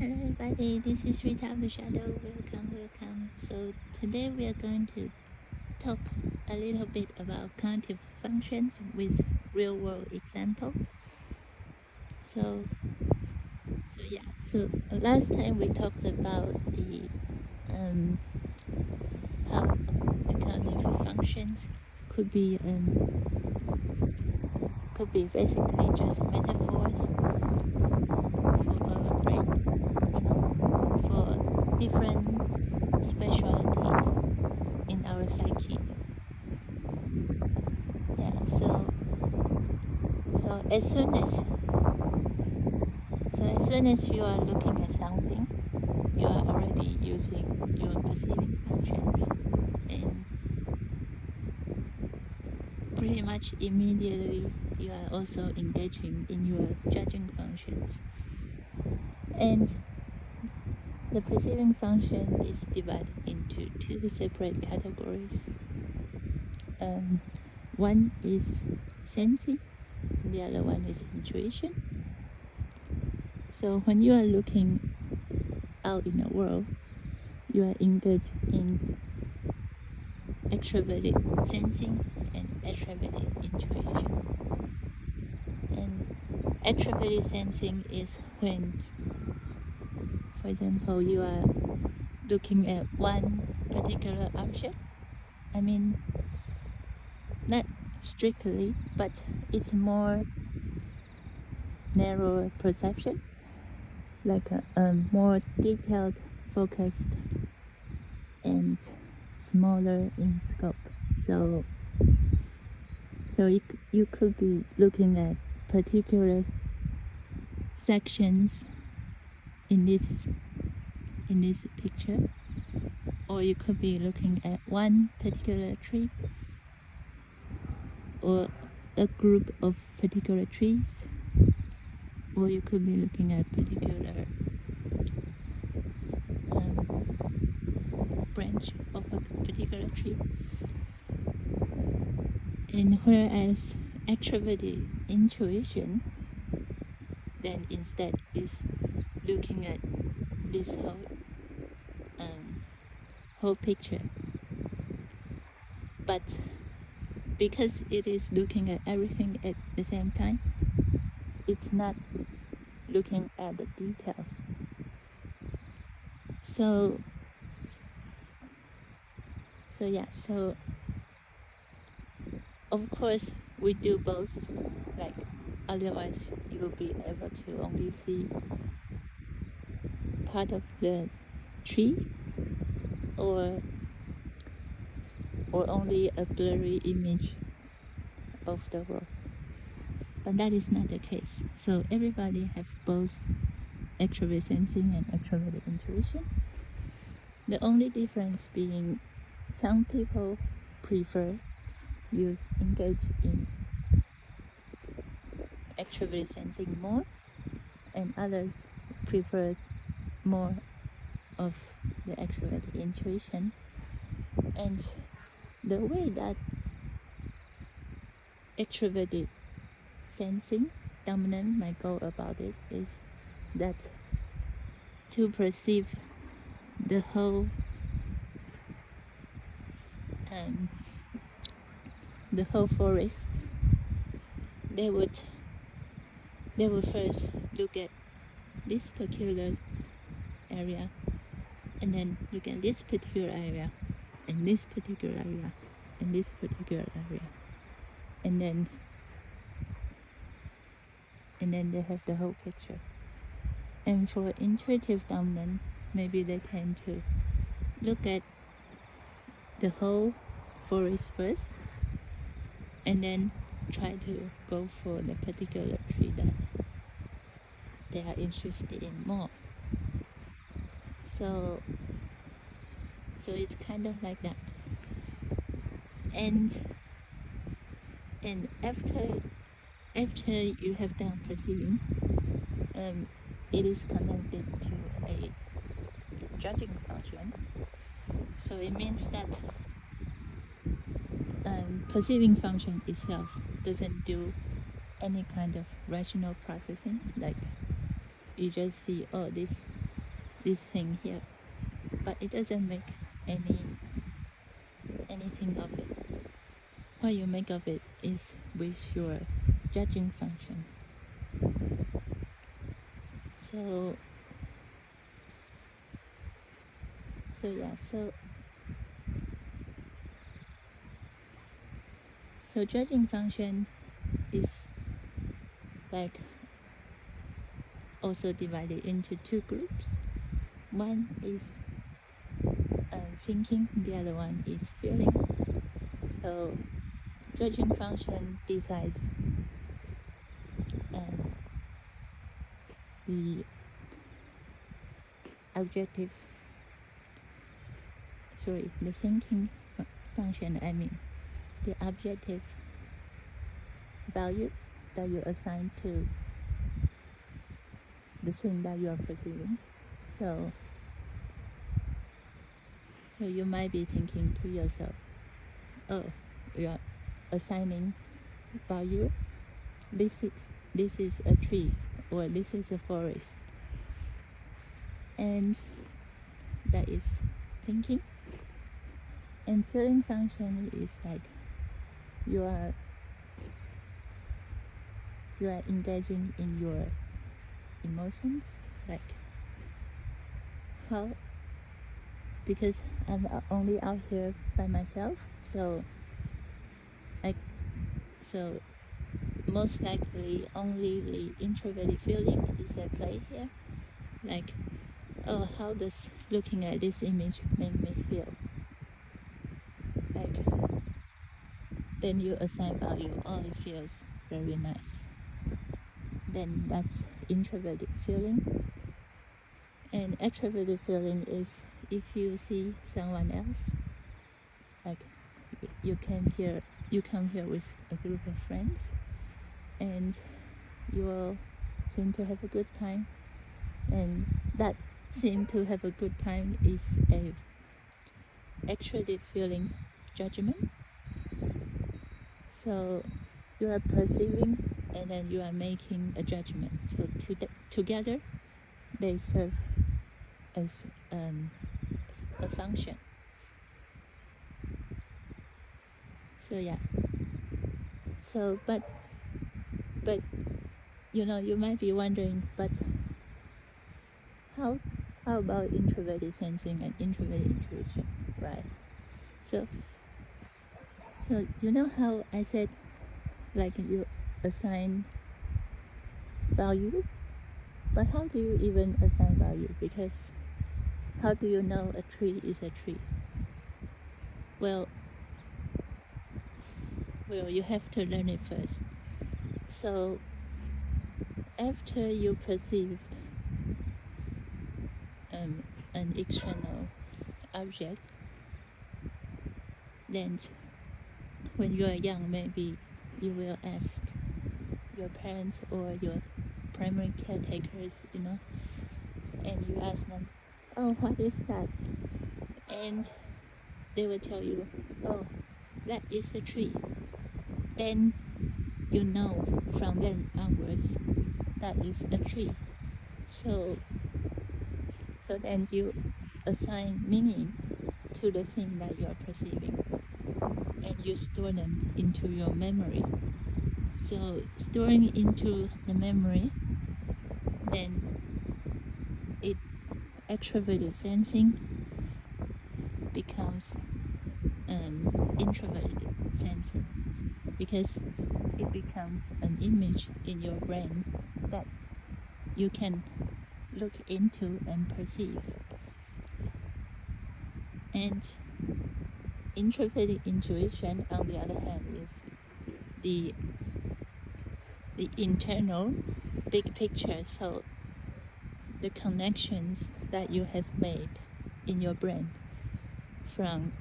Hello everybody, this is Rita of the Shadow. Welcome. So today we are going to talk a little bit about cognitive functions with real world examples. So last time we talked about the how the cognitive functions could be basically just metaphors for our brain, for different specialties in our psyche. So as soon as you are looking at something, you are already using your perceiving functions, and pretty much immediately you are also engaging in your judging functions. And the perceiving function is divided into two separate categories. One is sensing, the other one is intuition. So when you are looking out in the world, you are engaged in extroverted sensing and extroverted intuition. And extroverted sensing is when, for example, you are looking at one particular object. I mean, not strictly, but it's more narrow perception, like a more detailed, focused, and smaller in scope. So you could be looking at particular sections in this picture, or you could be looking at one particular tree or a group of particular trees, or you could be looking at particular branch of a particular tree. And whereas extroverted intuition then instead is looking at this whole picture, but because it is looking at everything at the same time, it's not looking at the details. So of course we do both, like otherwise you'll be able to only see part of the tree or only a blurry image of the world. But that is not the case. So everybody have both extrovert sensing and extroverted intuition. The only difference being some people prefer engage in extroverted sensing more, and others prefer more of the extroverted intuition. And the way that extroverted sensing dominant might go about it is that to perceive the whole forest, they would first look at this particular area, and then look at this particular area, and this particular area, and this particular area, and then they have the whole picture. And for intuitive dominant, maybe they tend to look at the whole forest first, and then try to go for the particular tree that they are interested in more. So it's kind of like that. And after you have done perceiving, it is connected to a judging function. So it means that perceiving function itself doesn't do any kind of rational processing. Like you just see, oh, this this thing here, but it doesn't make anything of it. What you make of it is with your judging functions. So judging function is like also divided into two groups. One is thinking, the other one is feeling. So judging function decides the thinking function, the objective value that you assign to the thing that you are perceiving. So you might be thinking to yourself, oh, you are assigning value. This is a tree, or this is a forest, and that is thinking. And feeling function is like you are engaging in your emotions, like how, because I'm only out here by myself, so most likely only the introverted feeling is at play here. Like, oh, how does looking at this image make me feel? Like, then you assign value, oh, it feels very nice. Then that's introverted feeling. And extroverted feeling is if you see someone else, like you come here with a group of friends, and you all seem to have a good time, and that seem to have a good time is a extroverted feeling judgment. So you are perceiving and then you are making a judgment. So together they serve as a function. So but you might be wondering, but how about introverted sensing and introverted intuition, right? So you know how I said, like, you assign value, but how do you even assign value? Because how do you know a tree is a tree? Well, you have to learn it first. So after you perceived an external object, then when you are young, maybe you will ask your parents or your primary caretakers, and you ask them, oh, what is that? And they will tell you, oh, that is a tree. Then you know from then onwards that is a tree. So then you assign meaning to the thing that you are perceiving, and you store them into your memory. So storing into the memory, then extroverted sensing becomes introverted sensing, because it becomes an image in your brain that you can look into and perceive. And introverted intuition, on the other hand, is the internal big picture, so the connections that you have made in your brain from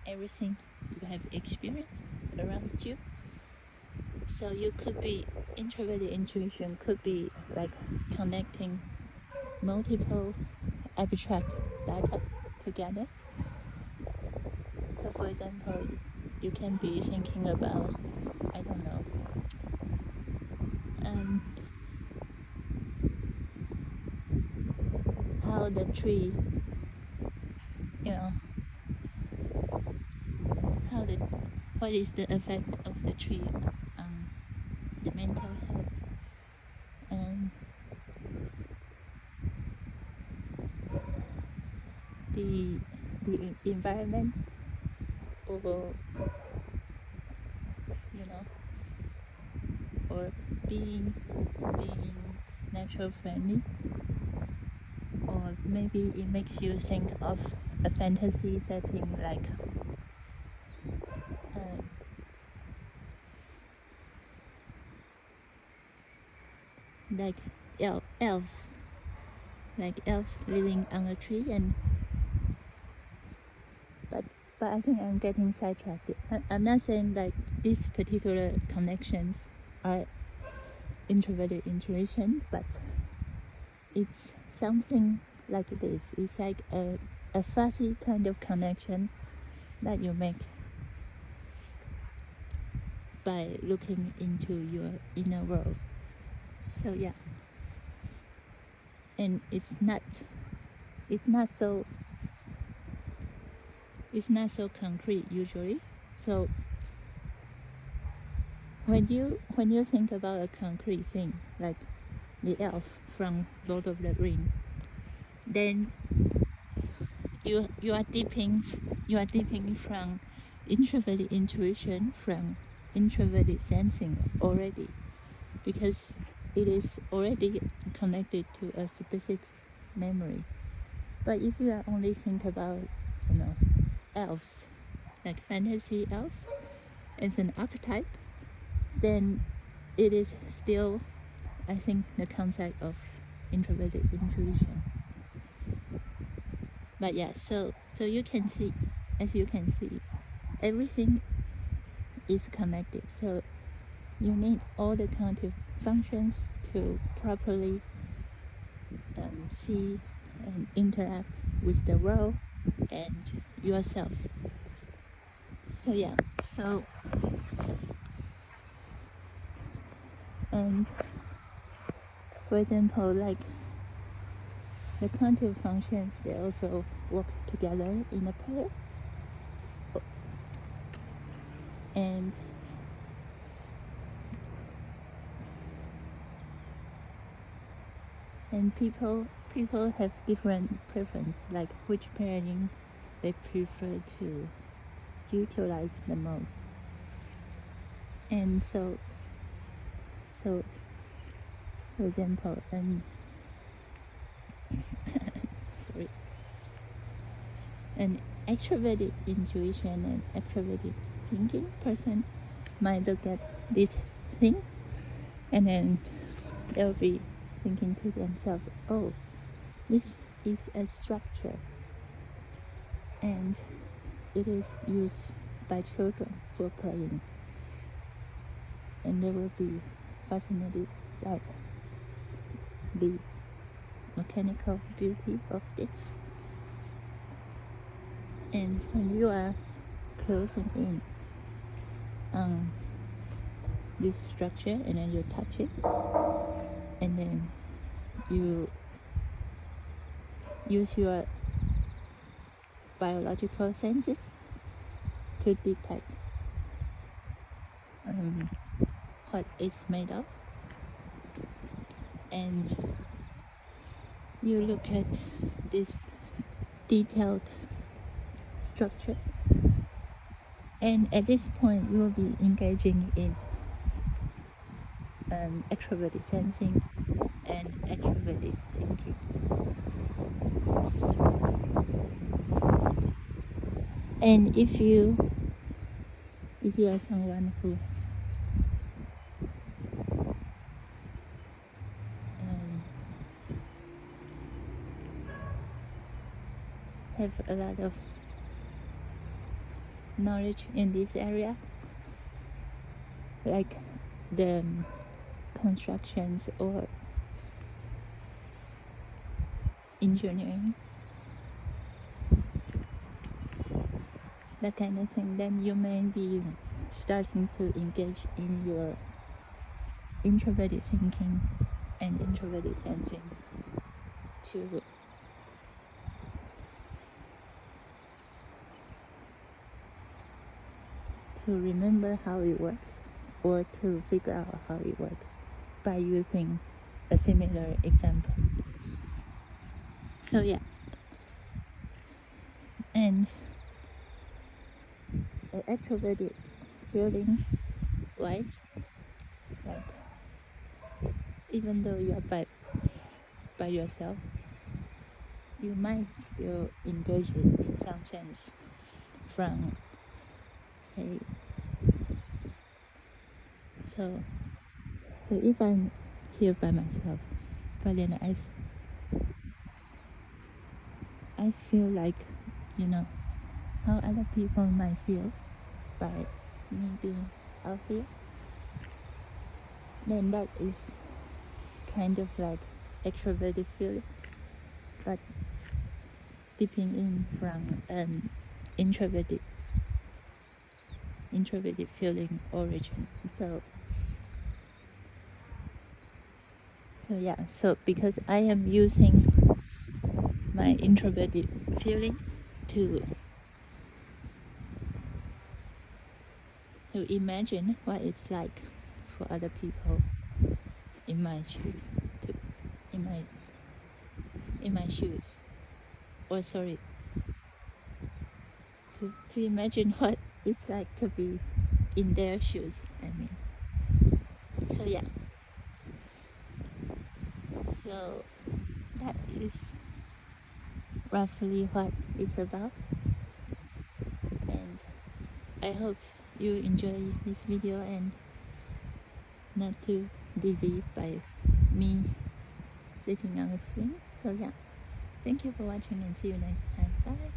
everything you have experienced around you. So you could be introverted intuition could be like connecting multiple abstract data together. So for example, you can be thinking about, I don't know, how the tree, what is the effect of the tree on the mental health, and the environment, or or being natural friendly, or maybe it makes you think of a fantasy setting like elves, living on a tree. And but I think I'm getting sidetracked. I'm not saying like these particular connections are introverted intuition, but it's something like this. It's like a fuzzy kind of connection that you make by looking into your inner world. So yeah, and it's not so concrete usually. So when you think about a concrete thing like the elf from Lord of the Rings, then you are dipping from introverted intuition, from introverted sensing already, because it is already connected to a specific memory. But if you only think about elves, like fantasy elves, as an archetype, then it is still, I think, the concept of introverted intuition. But yeah, so you can see, everything is connected. So you need all the cognitive functions to properly see and interact with the world and yourself. So yeah, and for example, like the cognitive functions, they also work together in a pair. And people have different preference, like which pairing they prefer to utilize the most. And so for example, an extroverted intuition and extroverted thinking person might look at this thing, and then they'll be thinking to themselves, oh, this is a structure, and it is used by children for playing, and they will be fascinated by the mechanical beauty of this. And when you are closing in on this structure, and then you touch it, and then you use your biological senses to detect what it's made of, and you look at this detailed structure, and at this point you will be engaging in extroverted sensing and extroverted thinking. And if you are someone who have a lot of knowledge in this area, like the constructions or engineering, that kind of thing, then you may be starting to engage in your introverted thinking and introverted sensing to to remember how it works or to figure out how it works by using a similar example. So yeah, and the extroverted feeling wise, like even though you are by yourself, you might still engage it in some sense from hey, so if I'm here by myself, but then I feel like, how other people might feel by me being out here, then that is kind of like extroverted feeling, but dipping in from an introverted feeling origin. So yeah, so because I am using my introverted feeling to imagine what it's like for other people in my shoes, in my shoes, or sorry, to imagine what it's like to be in their shoes. I mean, so yeah, so that is roughly what it's about, and I hope you enjoy this video and not too dizzy by me sitting on a swing. So yeah, thank you for watching and see you next time. Bye.